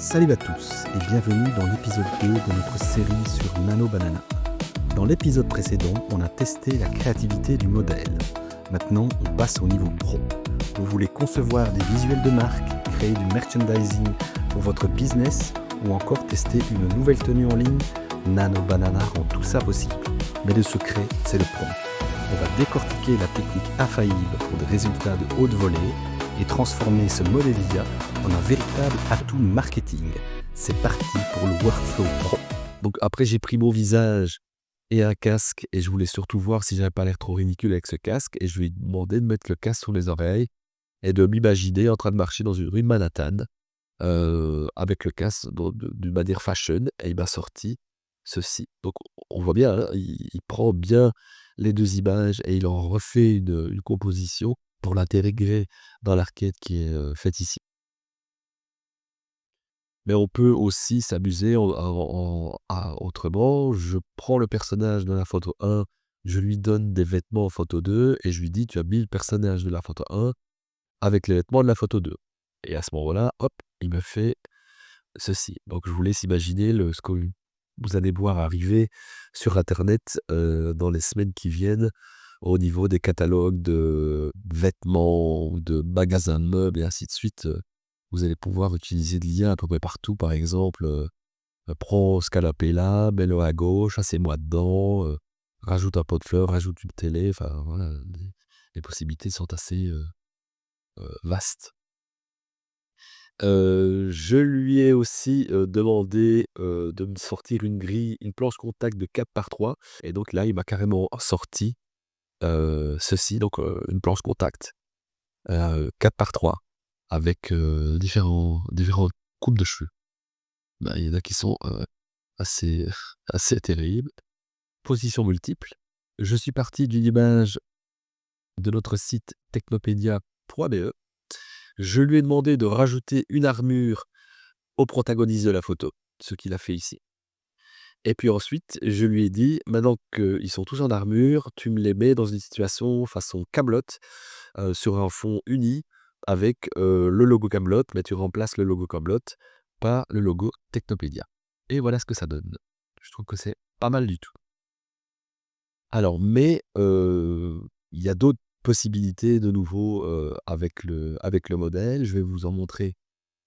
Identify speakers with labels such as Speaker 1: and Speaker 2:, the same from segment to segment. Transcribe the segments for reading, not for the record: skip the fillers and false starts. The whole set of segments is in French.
Speaker 1: Salut à tous et bienvenue dans l'épisode 2 de notre série sur Nano Banana. Dans l'épisode précédent, on a testé la créativité du modèle. Maintenant, on passe au niveau pro. Vous voulez concevoir des visuels de marque, créer du merchandising pour votre business ou encore tester une nouvelle tenue en ligne? Nano Banana rend tout ça possible. Mais le secret, c'est le prompt. On va décortiquer la technique infaillible pour des résultats de haute volée et transformer ce modèle IA en un véritable atout marketing. C'est parti pour le workflow pro. Donc après, j'ai pris mon visage et un casque et je voulais surtout voir si j'avais pas l'air trop ridicule avec ce casque et je lui ai demandé de mettre le casque sur les oreilles et de m'imaginer en train de marcher dans une rue de Manhattan avec le casque d'une manière fashion et il m'a sorti ceci. Donc on voit bien, hein, il prend bien les deux images et il en refait une composition pour l'intégrer dans l'arcade qui est faite ici. Mais on peut aussi s'amuser autrement. Je prends le personnage de la photo 1, je lui donne des vêtements en photo 2 et je lui dis: «Tu as mis le personnage de la photo 1 avec les vêtements de la photo 2». Et à ce moment-là, hop, il me fait ceci. Donc je vous laisse imaginer ce que vous allez voir arriver sur internet, dans les semaines qui viennent, au niveau des catalogues de vêtements, de magasins de meubles et ainsi de suite. Vous allez pouvoir utiliser de l'IA à peu près partout. Par exemple, prends ce canapé-là, mets-le à gauche, assieds-moi dedans, rajoute un pot de fleurs, rajoute une télé. Enfin voilà, les possibilités sont assez, vastes. Je lui ai aussi, demandé, de me sortir une planche contact de 4x3 et donc là, il m'a carrément sorti, ceci, donc une planche contact, 4x3 avec, différentes coupes de cheveux. Bah, il y en a qui sont, assez assez terribles. Position multiple. Je suis parti d'une image de notre site technopedia.be. Je lui ai demandé de rajouter une armure au protagoniste de la photo, ce qu'il a fait ici. Et puis ensuite, je lui ai dit: «Maintenant qu'ils sont tous en armure, tu me les mets dans une situation façon Kaamelott, sur un fond uni avec, le logo Kaamelott, mais tu remplaces le logo Kaamelott par le logo Technopedia». Et voilà ce que ça donne. Je trouve que c'est pas mal du tout. Alors mais, il y a d'autres possibilités de nouveau, avec le modèle. Je vais vous en montrer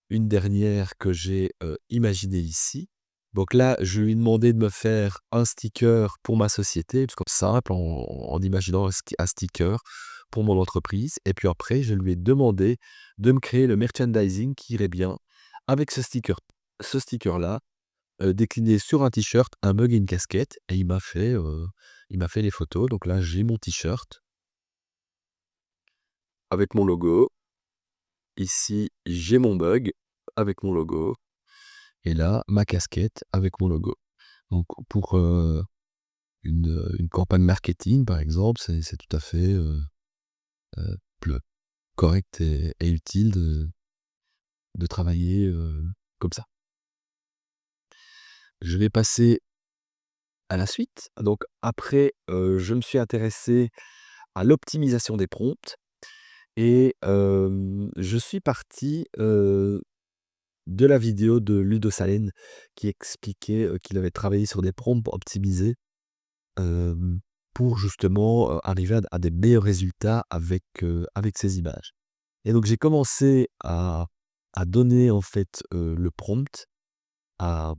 Speaker 1: une dernière que j'ai, imaginée ici. Donc là, je lui ai demandé de me faire un sticker pour ma société, tout comme simple, en imaginant un sticker pour mon entreprise. Et puis après, je lui ai demandé de me créer le merchandising qui irait bien avec ce sticker-là, décliné sur un t-shirt, un mug et une casquette. Et il m'a fait les photos. Donc là, j'ai mon t-shirt avec mon logo. Ici, j'ai mon mug avec mon logo. Et là, ma casquette avec mon logo. Donc pour, une campagne marketing, par exemple, c'est tout à fait, ple correct et utile de travailler, comme ça. Je vais passer à la suite. Donc après, je me suis intéressé à l'optimisation des prompts et je suis parti, de la vidéo de Ludo Salen qui expliquait, qu'il avait travaillé sur des prompts optimisés. Pour justement, arriver à des meilleurs résultats avec ces images. Et donc j'ai commencé à donner en fait, le prompt à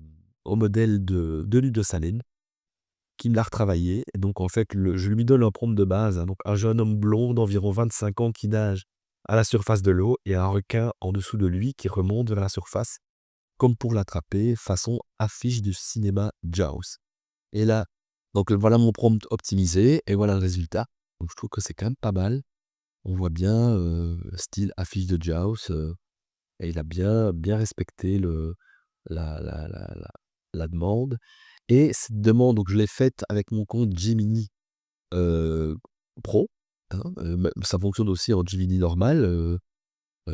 Speaker 1: au modèle de Ludo Salen qui me l'a retravaillé. Et donc en fait, je lui donne un prompt de base, hein, donc un jeune homme blond d'environ 25 ans qui nage à la surface de l'eau et un requin en dessous de lui qui remonte vers la surface comme pour l'attraper, façon affiche du cinéma Jaws. Et là, donc voilà mon prompt optimisé et voilà le résultat. Donc je trouve que c'est quand même pas mal. On voit bien, style affiche de Jaws, et il a bien respecté la demande. Et cette demande, donc je l'ai faite avec mon compte Gemini, heu, Pro, hein, ça fonctionne aussi en Gemini normal,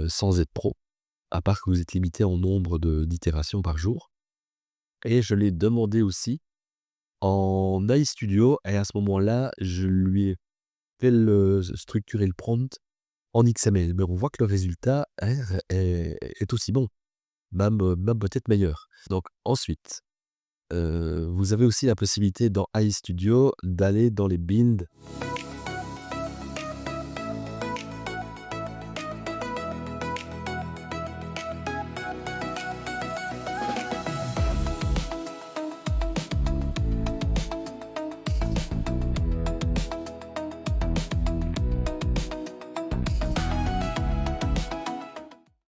Speaker 1: sans être pro, à part que vous êtes limité en nombre d'itérations par jour. Et je l'ai demandé aussi en AI Studio et à ce moment-là, je lui ai fait structurer le prompt en XML. Mais on voit que le résultat est aussi bon. même peut-être meilleur. Donc ensuite, vous avez aussi la possibilité dans AI Studio d'aller dans les binds